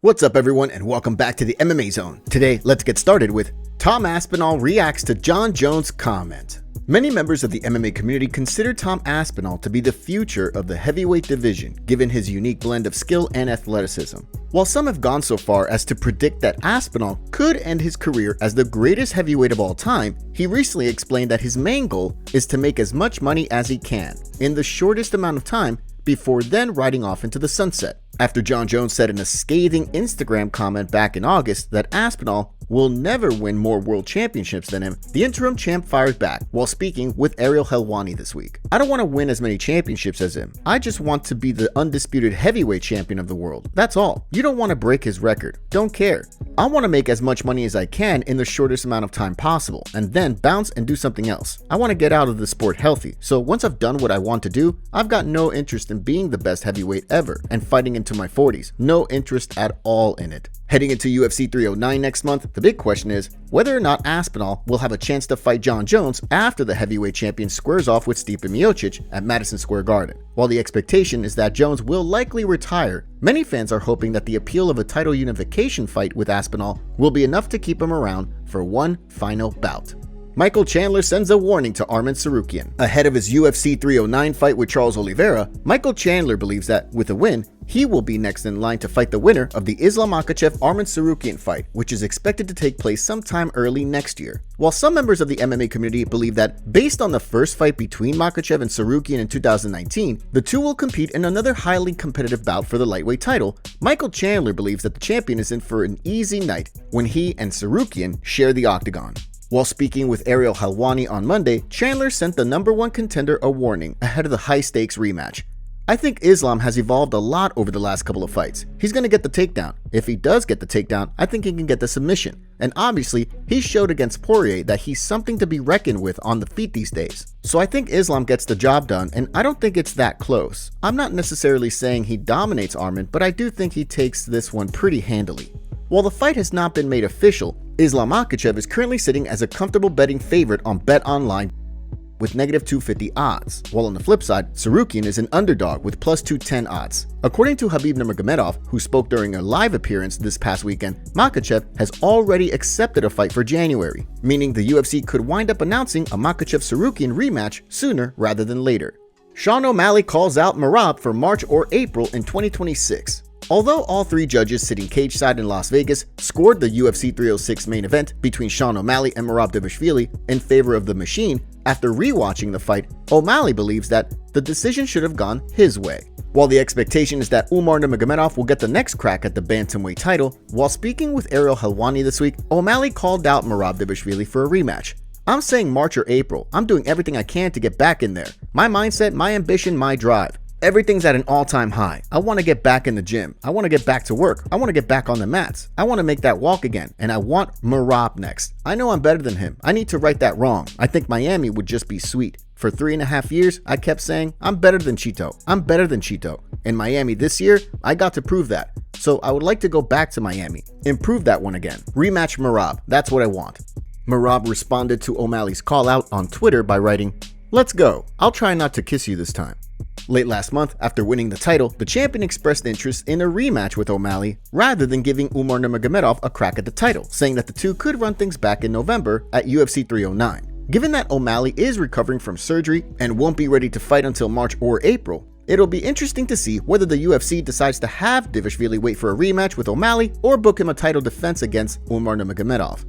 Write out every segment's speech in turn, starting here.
What's up everyone and welcome back to the MMA Zone. Today, let's get started with Tom Aspinall reacts to Jon Jones' comment. Many members of the MMA community consider Tom Aspinall to be the future of the heavyweight division, given his unique blend of skill and athleticism. While some have gone so far as to predict that Aspinall could end his career as the greatest heavyweight of all time, he recently explained that his main goal is to make as much money as he can in the shortest amount of time before then riding off into the sunset. After Jon Jones said in a scathing Instagram comment back in August that Aspinall will never win more world championships than him, the interim champ fired back while speaking with Ariel Helwani this week. "I don't want to win as many championships as him. I just want to be the undisputed heavyweight champion of the world. That's all. You don't want to break his record. Don't care. I want to make as much money as I can in the shortest amount of time possible and then bounce and do something else. I want to get out of the sport healthy. So once I've done what I want to do, I've got no interest in being the best heavyweight ever and fighting into my 40s. No interest at all in it." Heading into UFC 309 next month, the big question is whether or not Aspinall will have a chance to fight Jon Jones after the heavyweight champion squares off with Stipe Miocic at Madison Square Garden. While the expectation is that Jones will likely retire, many fans are hoping that the appeal of a title unification fight with Aspinall will be enough to keep him around for one final bout. Michael Chandler sends a warning to Arman Tsarukyan. Ahead of his UFC 309 fight with Charles Oliveira, Michael Chandler believes that, with a win, he will be next in line to fight the winner of the Islam Makhachev-Arman Tsarukyan fight, which is expected to take place sometime early next year. While some members of the MMA community believe that, based on the first fight between Makhachev and Tsarukyan in 2019, the two will compete in another highly competitive bout for the lightweight title, Michael Chandler believes that the champion is in for an easy night when he and Tsarukyan share the octagon. While speaking with Ariel Helwani on Monday, Chandler sent the #1 contender a warning ahead of the high-stakes rematch. "I think Islam has evolved a lot over the last couple of fights. He's going to get the takedown. If he does get the takedown, I think he can get the submission. And obviously, he showed against Poirier that he's something to be reckoned with on the feet these days. So I think Islam gets the job done, and I don't think it's that close. I'm not necessarily saying he dominates Arman, but I do think he takes this one pretty handily." While the fight has not been made official, Islam Makhachev is currently sitting as a comfortable betting favorite on BetOnline with -250 odds, while on the flip side, Tsarukyan is an underdog with +210 odds. According to Khabib Nurmagomedov, who spoke during a live appearance this past weekend, Makhachev has already accepted a fight for January, meaning the UFC could wind up announcing a Makhachev-Tsarukyan rematch sooner rather than later. Sean O'Malley calls out Merab for March or April in 2026. Although all three judges sitting cage-side in Las Vegas scored the UFC 306 main event between Sean O'Malley and Merab Dvalishvili in favor of the Machine, after rewatching the fight, O'Malley believes that the decision should have gone his way. While the expectation is that Umar Nurmagomedov will get the next crack at the bantamweight title, while speaking with Ariel Helwani this week, O'Malley called out Merab Dvalishvili for a rematch. "I'm saying March or April. I'm doing everything I can to get back in there. My mindset, my ambition, my drive. Everything's at an all-time high. I want to get back in the gym. I want to get back to work. I want to get back on the mats. I want to make that walk again. And I want Merab next. I know I'm better than him. I need to right that wrong. I think Miami would just be sweet. For 3.5 years, I kept saying, I'm better than Chito. I'm better than Chito. In Miami this year, I got to prove that. So I would like to go back to Miami. Improve that one again. Rematch Merab. That's what I want." Merab responded to O'Malley's call out on Twitter by writing, "Let's go. I'll try not to kiss you this time." Late last month, after winning the title, the champion expressed interest in a rematch with O'Malley rather than giving Umar Nurmagomedov a crack at the title, saying that the two could run things back in November at UFC 309. Given that O'Malley is recovering from surgery and won't be ready to fight until March or April, it'll be interesting to see whether the UFC decides to have Dvalishvili wait for a rematch with O'Malley or book him a title defense against Umar Nurmagomedov.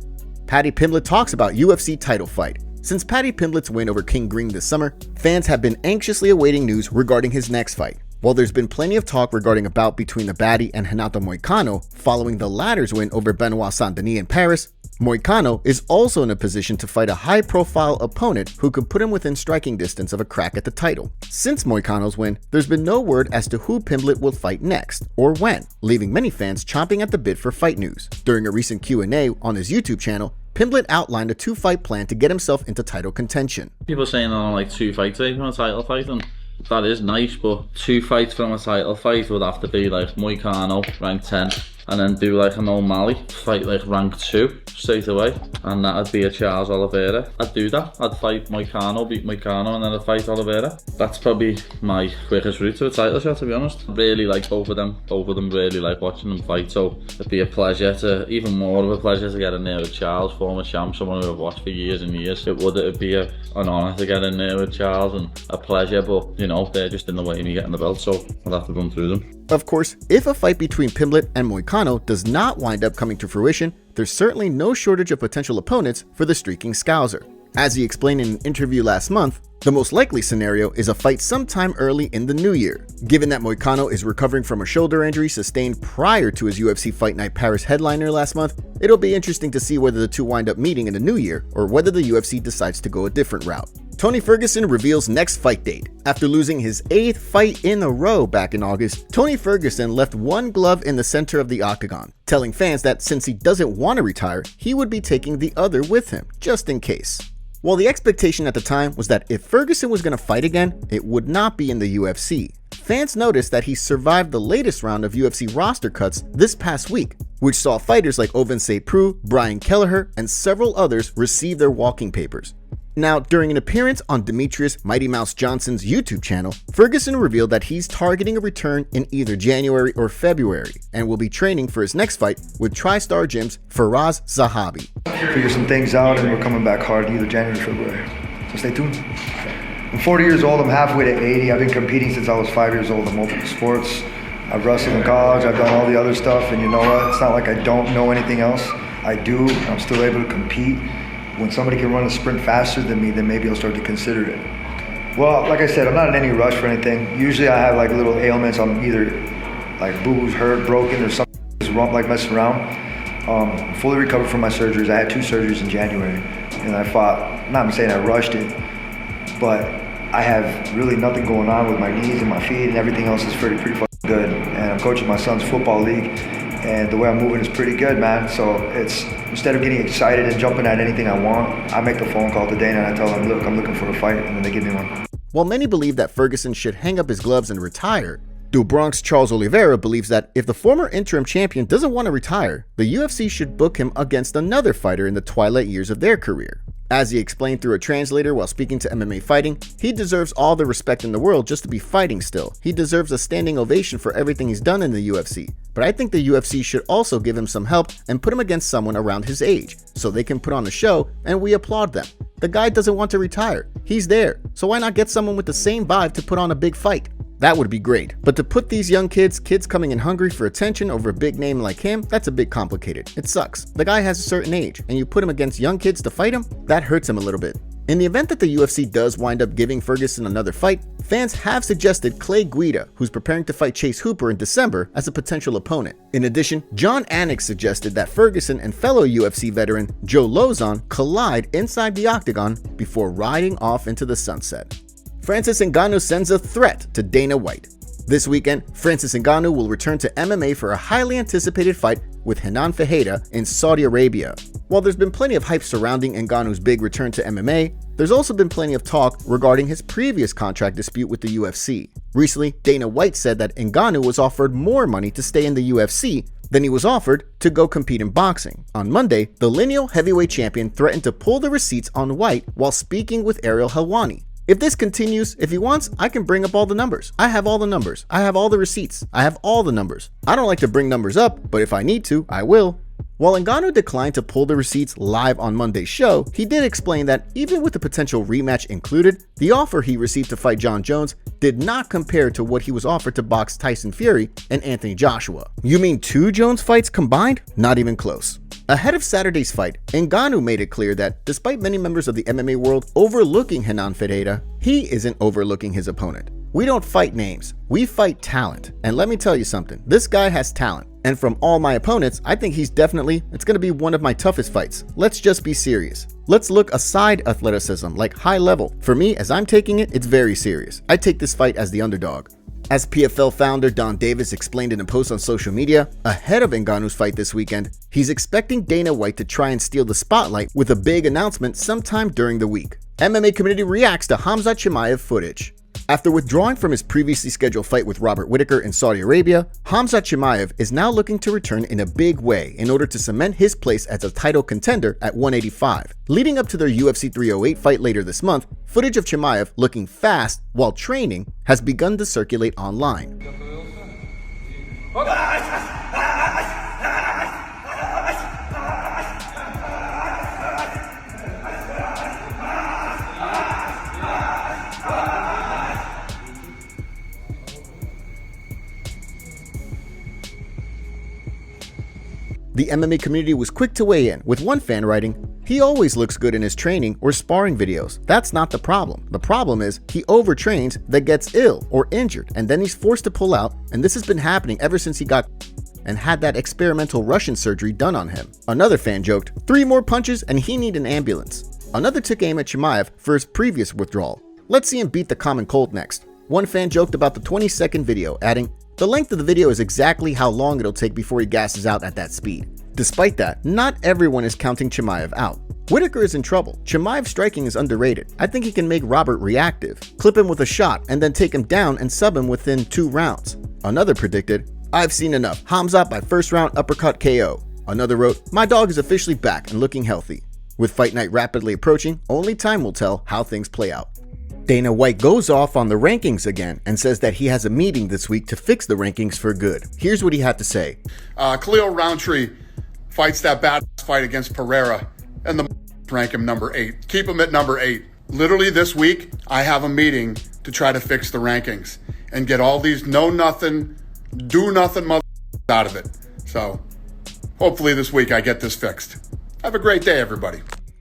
Paddy Pimblett talks about UFC title fight. Since Paddy Pimblett's win over King Green this summer, fans have been anxiously awaiting news regarding his next fight. While there's been plenty of talk regarding a bout between the baddie and Renato Moicano following the latter's win over Benoit Saint-Denis in Paris, Moicano is also in a position to fight a high-profile opponent who could put him within striking distance of a crack at the title. Since Moicano's win, there's been no word as to who Pimblett will fight next, or when, leaving many fans chomping at the bit for fight news. During a recent Q&A on his YouTube channel, Pimblett outlined a 2-fight plan to get himself into title contention. People saying I like 2 fights from a title fight, and that is nice, but 2 fights from a title fight would have to be like Moicano, rank 10, and then do like an O'Malley fight, like rank 2 straight away, and that'd be a Charles Oliveira. I'd do that. I'd fight Moicano, beat Moicano, and then I'd fight Oliveira. That's probably my quickest route to a title shot, to be honest. I really like both of them really like watching them fight, so it'd be a pleasure even more of a pleasure to get in there with Charles, former champ, someone who I've watched for years and years. It'd be an honour to get in there with Charles, and a pleasure, but you know, they're just in the way of me getting the belt, so I'll have to run through them. Of course, if a fight between Pimblett and Moicano does not wind up coming to fruition, there's certainly no shortage of potential opponents for the streaking Scouser. As he explained in an interview last month, the most likely scenario is a fight sometime early in the new year. Given that Moicano is recovering from a shoulder injury sustained prior to his UFC Fight Night Paris headliner last month, it'll be interesting to see whether the two wind up meeting in the new year or whether the UFC decides to go a different route. Tony Ferguson reveals next fight date. After losing his 8th fight in a row back in August, Tony Ferguson left one glove in the center of the octagon, telling fans that since he doesn't want to retire, he would be taking the other with him, just in case. While the expectation at the time was that if Ferguson was going to fight again, it would not be in the UFC, fans noticed that he survived the latest round of UFC roster cuts this past week, which saw fighters like Ovince St. Preux, Brian Kelleher, and several others receive their walking papers. Now, during an appearance on Demetrius Mighty Mouse Johnson's YouTube channel, Ferguson revealed that he's targeting a return in either January or February and will be training for his next fight with TriStar Gym's Faraz Zahabi. Figure some things out and we're coming back hard either January or February. So stay tuned. I'm 40 years old, I'm halfway to 80. I've been competing since I was 5 years old in multiple sports. I've wrestled in college, I've done all the other stuff, and you know what? It's not like I don't know anything else. I do, I'm still able to compete. When somebody can run a sprint faster than me, then maybe I'll start to consider it. Well, like I said, I'm not in any rush for anything. Usually I have like little ailments. I'm either like boo-boo's hurt, broken, or something is wrong, like messing around. I'm fully recovered from my surgeries. I had 2 surgeries in January, and I fought, not saying I rushed it, but I have really nothing going on with my knees and my feet, and everything else is pretty fucking good. And I'm coaching my son's football league, and the way I'm moving is pretty good, man. So it's, instead of getting excited and jumping at anything I want, I make the phone call to Dana and I tell them, look, I'm looking for a fight, and then they give me one. While many believe that Ferguson should hang up his gloves and retire, Do Bronx Charles Oliveira believes that if the former interim champion doesn't want to retire, the UFC should book him against another fighter in the twilight years of their career. As he explained through a translator while speaking to MMA Fighting, he deserves all the respect in the world just to be fighting still. He deserves a standing ovation for everything he's done in the UFC. But I think the UFC should also give him some help and put him against someone around his age, so they can put on a show and we applaud them. The guy doesn't want to retire. He's there, so why not get someone with the same vibe to put on a big fight? That would be great. But to put these young kids coming in hungry for attention over a big name like him, that's a bit complicated. It sucks. The guy has a certain age, and you put him against young kids to fight him? That hurts him a little bit. In the event that the UFC does wind up giving Ferguson another fight, fans have suggested Clay Guida, who's preparing to fight Chase Hooper in December, as a potential opponent. In addition, John Anik suggested that Ferguson and fellow UFC veteran Joe Lauzon collide inside the octagon before riding off into the sunset. Francis Ngannou sends a threat to Dana White. This weekend, Francis Ngannou will return to MMA for a highly anticipated fight with Renan Ferreira in Saudi Arabia. While there's been plenty of hype surrounding Ngannou's big return to MMA, there's also been plenty of talk regarding his previous contract dispute with the UFC. Recently, Dana White said that Ngannou was offered more money to stay in the UFC than he was offered to go compete in boxing. On Monday, the lineal heavyweight champion threatened to pull the receipts on White while speaking with Ariel Helwani. If this continues, if he wants, I can bring up all the numbers. I have all the numbers. I have all the receipts. I have all the numbers. I don't like to bring numbers up, but if I need to, I will. While Ngannou declined to pull the receipts live on Monday's show, he did explain that even with the potential rematch included, the offer he received to fight Jon Jones did not compare to what he was offered to box Tyson Fury and Anthony Joshua. You mean 2 Jones fights combined? Not even close. Ahead of Saturday's fight, Ngannou made it clear that despite many members of the MMA world overlooking Renan Ferreira, he isn't overlooking his opponent. We don't fight names, we fight talent. And let me tell you something, this guy has talent. And from all my opponents, I think it's going to be one of my toughest fights. Let's just be serious. Let's look aside athleticism, like high level. For me, as I'm taking it, it's very serious. I take this fight as the underdog. As PFL founder Don Davis explained in a post on social media, ahead of Ngannou's fight this weekend, he's expecting Dana White to try and steal the spotlight with a big announcement sometime during the week. MMA community reacts to Khamzat Chimaev footage. After withdrawing from his previously scheduled fight with Robert Whittaker in Saudi Arabia, Khamzat Chimaev is now looking to return in a big way in order to cement his place as a title contender at 185. Leading up to their UFC 308 fight later this month, footage of Chimaev looking fast while training has begun to circulate online. The MMA community was quick to weigh in, with one fan writing, "He always looks good in his training or sparring videos. That's not the problem. The problem is he overtrains, then gets ill or injured, and then he's forced to pull out, and this has been happening ever since he got and had that experimental Russian surgery done on him." Another fan joked, "3 more punches and he need an ambulance." Another took aim at Chimaev for his previous withdrawal. "Let's see him beat the common cold next." One fan joked about the 20-second video, adding, "The length of the video is exactly how long it'll take before he gasses out at that speed." Despite that, not everyone is counting Chimaev out. Whittaker is in trouble. Chimaev's striking is underrated. I think he can make Robert reactive, clip him with a shot, and then take him down and sub him within 2 rounds. Another predicted, "I've seen enough. Khamzat by first round uppercut KO." Another wrote, "My dog is officially back and looking healthy." With fight night rapidly approaching, only time will tell how things play out. Dana White goes off on the rankings again and says that he has a meeting this week to fix the rankings for good. Here's what he had to say. Khalil Roundtree fights that bad fight against Pereira, and the rank him number 8. Keep him at number 8. Literally this week, I have a meeting to try to fix the rankings and get all these know-nothing, do-nothing mother out of it. So hopefully this week I get this fixed. Have a great day, everybody.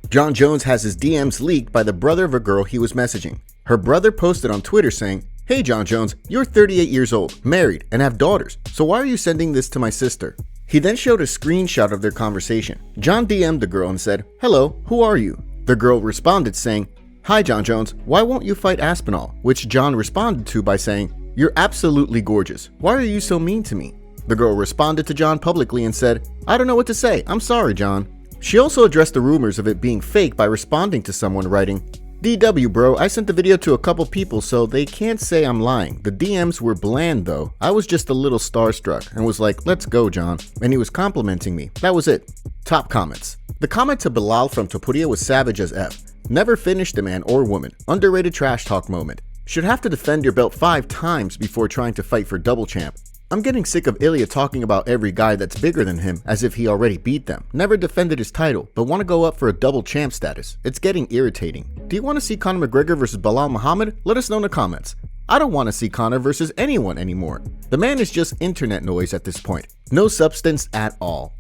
Jon Jones has his DMs leaked by the brother of a girl he was messaging. Her brother posted on Twitter saying, "Hey Jon Jones, you're 38 years old, married, and have daughters, so why are you sending this to my sister?" He then showed a screenshot of their conversation. Jon DM'd the girl and said, "Hello, who are you?" The girl responded saying, "Hi Jon Jones, why won't you fight Aspinall?" Which Jon responded to by saying, "You're absolutely gorgeous. Why are you so mean to me?" The girl responded to Jon publicly and said, "I don't know what to say. I'm sorry, Jon." She also addressed the rumors of it being fake by responding to someone writing, "DW bro, I sent the video to a couple people so they can't say I'm lying. The DMs were bland though. I was just a little starstruck and was like, let's go Jon. And he was complimenting me. That was it." Top comments. The comment to Bilal from Topuria was savage as F. "Never finished a man or woman. Underrated trash talk moment. Should have to defend your belt 5 times before trying to fight for double champ. I'm getting sick of Ilya talking about every guy that's bigger than him as if he already beat them. Never defended his title, but want to go up for a double champ status. It's getting irritating. Do you want to see Conor McGregor versus Bilal Muhammad? Let us know in the comments. I don't want to see Conor versus anyone anymore. The man is just internet noise at this point. No substance at all."